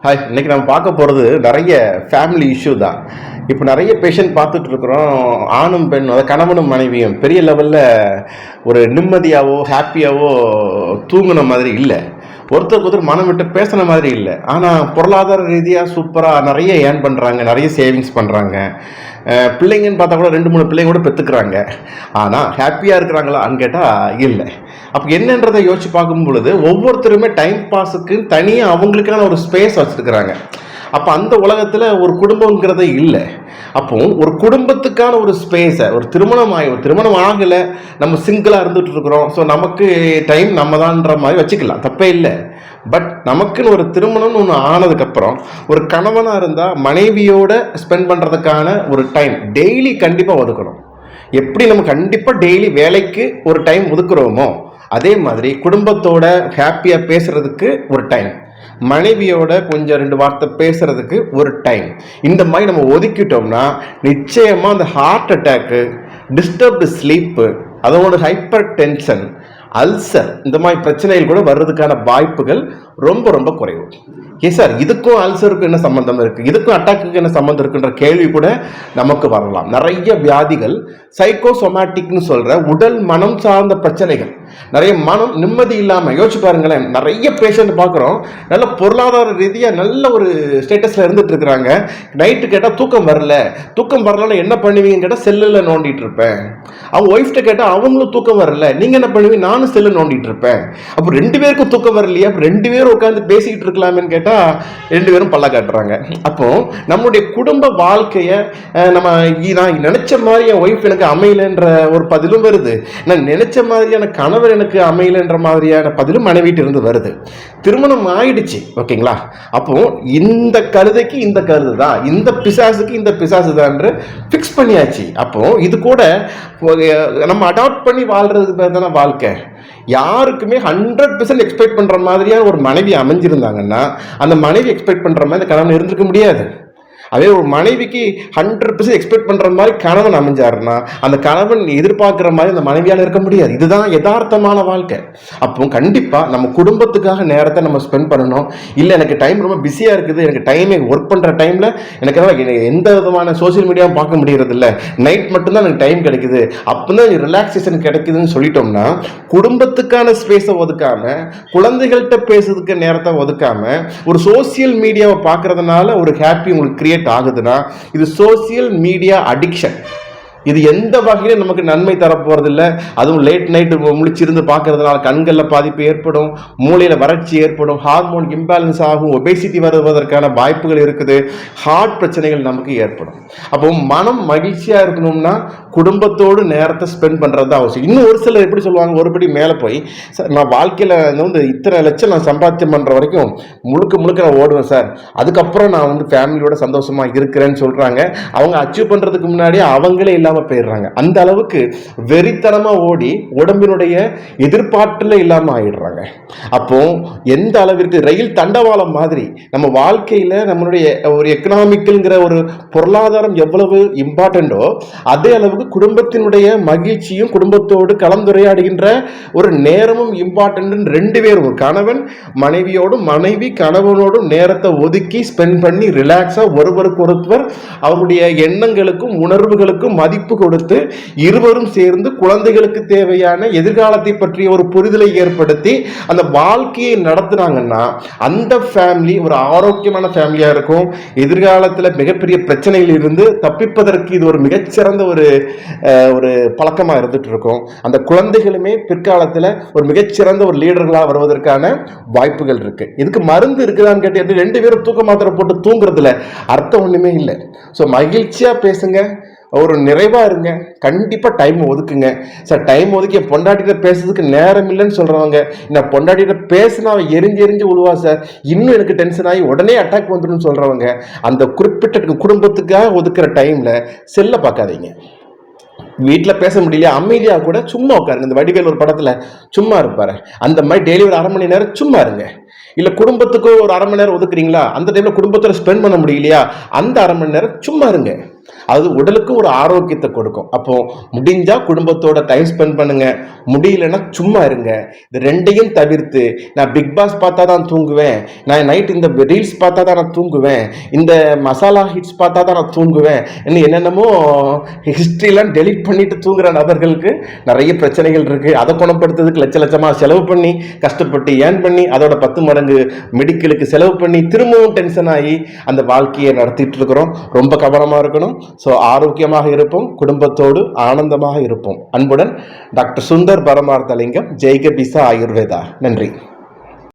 Hi, இன்னைக்கு நம்ம பார்க்க போகிறது நிறைய ஃபேமிலி இஷ்யூ தான். இப்போ நிறைய பேஷண்ட் பார்த்துட்டு இருக்கிறோம். ஆணும் பெண்ணும், அதாவது கணவனும் மனைவியும் பெரிய லெவலில் ஒரு நிம்மதியாவோ ஹாப்பியாவோ தூங்குன மாதிரி இல்லை. ஒருத்தருக்கு ஒருத்தர் மனம் விட்டு பேசுன மாதிரி இல்லை. ஆனால் பொருளாதார ரீதியாக சூப்பராக நிறைய ஏர்ன் பண்ணுறாங்க, நிறைய சேவிங்ஸ் பண்ணுறாங்க. பிள்ளைங்கன்னு பார்த்தா கூட 2-3 பிள்ளைங்க கூட பெற்றுக்கிறாங்க. ஆனால் ஹாப்பியாக இருக்கிறாங்களான்னு கேட்டால் இல்லை. அப்போ என்னன்றதை யோசிச்சு பார்க்கும் பொழுது ஒவ்வொருத்தருமே டைம் பாஸுக்கு தனியாக அவங்களுக்கான ஒரு ஸ்பேஸ் வச்சுருக்கிறாங்க. அப்போ அந்த உலகத்தில் ஒரு குடும்பங்கிறதே இல்லை. அப்போ ஒரு குடும்பத்துக்கான ஒரு ஸ்பேஸை ஒரு திருமணம் ஆகலை, நம்ம சிங்கிளாக இருந்துகிட்டு இருக்கிறோம், ஸோ நமக்கு டைம் நம்ம தான்ன்ற மாதிரி வச்சுக்கலாம், தப்பே இல்லை. பட் நமக்குன்னு ஒரு திருமணம்னு ஒன்று ஆனதுக்கப்புறம் ஒரு கணவனாக இருந்தால் மனைவியோட ஸ்பெண்ட் பண்ணுறதுக்கான ஒரு டைம் டெய்லி கண்டிப்பாக ஒதுக்கணும். எப்படி நம்ம கண்டிப்பாக டெய்லி வேலைக்கு ஒரு டைம் ஒதுக்குறோமோ அதே மாதிரி குடும்பத்தோட ஹாப்பியாக பேசுகிறதுக்கு ஒரு டைம், மனைவியோட கொஞ்சம் 2 வார்த்தை பேசுறதுக்கு ஒரு டைம், இந்த மாதிரி நம்ம ஒதுக்கிட்டோம்னா நிச்சயமாக அந்த ஹார்ட் அட்டாக்கு, டிஸ்டர்ப்டு ஸ்லீப்பு, அதோட ஹைப்பர் டென்ஷன், அல்சர், இந்த மாதிரி பிரச்சனைகள் கூட வர்றதுக்கான வாய்ப்புகள் ரொம்ப ரொம்ப குறைவு. சார், இதுக்கும் அல்சருக்கும் என்ன சம்பந்தம் இருக்குது, இதுக்கும் அட்டாக்கு என்ன சம்பந்தம் இருக்குன்ற கேள்வி கூட நமக்கு வரலாம். நிறைய வியாதிகள் சைக்கோசோமேட்டிக்னு சொல்கிற உடல் மனம் சார்ந்த பிரச்சனைகள், நிறைய மனம் நிம்மதி இல்லாமல் யோசிச்சு பாருங்களேன். நிறைய பேஷண்ட் பார்க்குறோம், நல்ல பொருளாதார ரீதியாக நல்ல ஒரு ஸ்டேட்டஸில் இருந்துட்டு இருக்கிறாங்க. நைட்டு கேட்டால் தூக்கம் வரலன்னா என்ன பண்ணுவீங்கன்னு கேட்டால் செல்லில் நோண்டிட்டு இருப்பேன். அவங்க ஒய்ஃப்ட்ட கேட்டால் அவங்களும் தூக்கம் வரல, நீங்கள் என்ன பண்ணுவீங்க, நானும் செல்லு நோண்டிட்டு இருப்பேன். அப்போ 2 பேருக்கும் தூக்கம் வரலையா, அப்போ 2 பேரும் உட்காந்து பேசிக்கிட்டு இருக்கலாமேன்னு கேட்டால் 2 பேரும் பல்ல காட்டுறாங்க. அப்போ நம்மளுடைய குடும்ப வாழ்க்கையை நான் நினைச்ச மாதிரி என் ஒய்ஃப் எனக்கு அமையலன்ற ஒரு பதிலும் வருது, நான் நினைச்ச மாதிரியான கணவர் எனக்கு அமையலன்ற மாதிரியான பதிலும் மனைவிட்டு இருந்து வருது. திருமணம் ஆயிடுச்சு, ஓகேங்களா? அப்போ இந்த கழுதைக்கு இந்த கழுது தான், இந்த பிசாசுக்கு இந்த பிசாசு தான் ஃபிக்ஸ் பண்ணியாச்சு. அப்போ இது கூட நம்ம அடாப்ட் பண்ணி வாழ்றதுக்கு பேர் தானே வாழ்க்கை. யாருக்குமே 100% எக்ஸ்பெக்ட் பண்ற மாதிரியான ஒரு மனைவி அமைஞ்சிருந்தாங்கன்னா அந்த மனைவி எக்ஸ்பெக்ட் பண்ற மாதிரி அந்த கணவன் இருந்திருக்க முடியாது. அதே ஒரு மனைவிக்கு 100% எக்ஸ்பெக்ட் பண்ற மாதிரி கணவன் அமைஞ்சாருன்னா அந்த கணவன் எதிர்பார்க்கிற மாதிரி அந்த மனைவியால் இருக்க முடியாது. இதுதான் யதார்த்தமான வாழ்க்கை. அப்போ கண்டிப்பா நம்ம குடும்பத்துக்காக நேரத்தை நம்ம ஸ்பெண்ட் பண்ணணும். இல்லை எனக்கு டைம் ரொம்ப பிஸியா இருக்குது, எனக்கு டைமே ஒர்க் பண்ற டைம்ல எனக்கு எந்த விதமான சோசியல் மீடியாவும் பார்க்க முடியறது இல்லை, நைட் மட்டும்தான் எனக்கு டைம் கிடைக்குது, அப்பதான் ரிலாக்ஸேஷன் கிடைக்குதுன்னு சொல்லிட்டோம்னா குடும்பத்துக்கான ஸ்பேஸை ஒதுக்காம, குழந்தைகள்கிட்ட பேசுறதுக்கு நேரத்தை ஒதுக்காம, ஒரு சோசியல் மீடியாவை பார்க்கறதுனால ஒரு ஹாப்பி உங்களுக்கு கிரியேட் ஆகுதுன்னா இது சோசியல் மீடியா அடிக்ஷன். இது எந்த வகையிலும் நமக்கு நன்மை தரப்போறதில்லை. அதுவும் லேட் நைட்டு முழிச்சிருந்து பார்க்கறதுனால கண்களில் பாதிப்பு ஏற்படும், மூளையில் வறட்சி ஏற்படும், ஹார்மோன் இம்பேலன்ஸ் ஆகும், ஒபேசிட்டி வருவதற்கான வாய்ப்புகள் இருக்குது, ஹார்ட் பிரச்சனைகள் நமக்கு ஏற்படும். அப்போ மனம் மகிழ்ச்சியாக இருக்கணும்னா குடும்பத்தோடு நேரத்தை ஸ்பெண்ட் பண்ணுறது தான் அவசியம். இன்னும் ஒரு சிலர் எப்படி சொல்லுவாங்க, ஒருபடி மேலே போய் சார் நான் வாழ்க்கையில் இத்தனை லட்சம் நான் சம்பாத்தியம் பண்ணுற வரைக்கும் முழுக்க நான் ஓடுவேன் சார், அதுக்கப்புறம் நான் ஃபேமிலியோட சந்தோஷமாக இருக்கிறேன்னு சொல்கிறாங்க. அவங்க அச்சீவ் பண்ணுறதுக்கு முன்னாடியே அவங்களே இல்லாமல் போயிடுறாங்க. அந்த அளவுக்கு வெறித்தனமா ஓடி உடம்பினுடைய எதிர்பார்ப்புல இல்லாம ஆயிடுறாங்க. அப்போ எந்த அளவிற்கு ரயில் தண்டவாளம் மாதிரி நம்ம வாழ்க்கையில நம்மளுடைய ஒரு எக்கனாமிக்கல்ங்கிற ஒரு பொருளாதாரம் எவ்வளவு இம்பார்ட்டண்டோ அதே அளவுக்கு குடும்பத்தினுடைய மகிழ்ச்சியும் குடும்பத்தோடு கலந்துரையாடுகின்ற ஒரு நேரமும் இம்பார்ட்டன்ட். 2 பேரும், ஒரு கணவன் மனைவியோடும் மனைவி கணவனோடும் நேரத்தை ஒதுக்கி ஸ்பெண்ட் பண்ணி ரிலாக்ஸா ஒருவருக்கு ஒருவர் அவருடைய எண்ணங்களுக்கும் உணர்வுகளுக்கும் மதிப்பு கொடுத்து இருவரும் சேர்ந்து குழந்தைகளுக்கு தேவையான எதிர்காலத்தை பற்றிய ஒரு புரிதலை ஏற்படுத்தி அந்த வாழ்க்கையை நடத்துனாங்கன்னா அந்த ஃபேமிலி ஒரு ஆரோக்கியமான ஃபேமிலியா இருக்கும். எதிர்காலத்தில் மிகப்பெரிய பிரச்சனைகள் இருந்து தப்பிப்பதற்கு இது ஒரு மிகச்சிறந்த ஒரு பழக்கமா இருந்துட்டு இருக்கும். அந்த குழந்தைகளுமே பிற்காலத்தில் ஒரு மிகச்சிறந்த ஒரு லீடர்களாக வருவதற்கான வாய்ப்புகள் இருக்கு. இதுக்கு மருந்து இருக்குதான்னு கேட்டு 2 பேரும் தூக்க மாத்திரை போட்டு தூங்குறதுல அர்த்தம் ஒண்ணுமே இல்லை. ஸோ மகிழ்ச்சியா பேசுங்க, ஒரு நிறைவா இருங்க, கண்டிப்பா டைம் ஒதுக்குங்க. சார் டைம் ஒதுக்கி என் பொண்டாட்டிகிட்ட பேசுறதுக்கு நேரம் இல்லைன்னு சொல்றவங்க, நான் பொண்டாட்டிகிட்ட பேசினா எரிஞ்சு விழுவா சார், இன்னும் எனக்கு டென்ஷன் ஆகி உடனே அட்டாக் வந்துடும் சொல்றவங்க, அந்த குறிப்பிட்ட குடும்பத்துக்காக ஒதுக்குற டைம்ல செல்ல பார்க்காதீங்க. வீட்டில் பேச முடியலையா, அமைதியாக கூட சும்மா உட்காருங்க. இந்த வடிவேல் ஒரு படத்தில் சும்மா இருப்பாரு, அந்த மாதிரி டெய்லி ஒரு 1/2 மணி நேரம் சும்மா இருங்க. இல்லை குடும்பத்துக்கு ஒரு 1/2 மணி நேரம் ஒதுக்குறீங்களா, அந்த டைமில் குடும்பத்தில் ஸ்பெண்ட் பண்ண முடியலையா, அந்த 1/2 மணி நேரம் சும்மா இருங்க. அது உடலுக்கு ஒரு ஆரோக்கியத்தை கொடுக்கும். அப்போ முடிஞ்சா குடும்பத்தோட டைம் ஸ்பெண்ட் பண்ணுங்க, முடியலன்னா சும்மா இருங்க. இது ரெண்டையும் தவிர்த்து நான் பிக் பாஸ் பார்த்தா தான் தூங்குவேன், நான் நைட் இந்த ரீல்ஸ் பார்த்தா தான் நான் தூங்குவேன், இந்த மசாலா ஹிட்ஸ் பார்த்தா தான் நான் தூங்குவேன், இன்னும் என்னென்னமோ ஹிஸ்ட்ரிலாம் டெலிட் பண்ணிட்டு தூங்குற நபர்களுக்கு நிறைய பிரச்சனைகள் இருக்கு. அதை குணப்படுத்துறதுக்கு லட்ச லட்சமா செலவு பண்ணி கஷ்டப்பட்டு ஏர்ன் பண்ணி அதோட 10 மடங்கு மெடிக்கலுக்கு செலவு பண்ணி திரும்பவும் டென்ஷன் ஆகி அந்த வாழ்க்கையை நடத்திட்டு இருக்கிறோம். ரொம்ப கவனமா இருக்கணும். ஸோ ஆரோக்கியமாக இருப்போம், குடும்பத்தோடு ஆனந்தமாக இருப்போம். அன்புடன் டாக்டர் சுந்தர் பரமார்த்தலிங்கம், ஜெய்கபிசா ஆயுர்வேதா. நன்றி.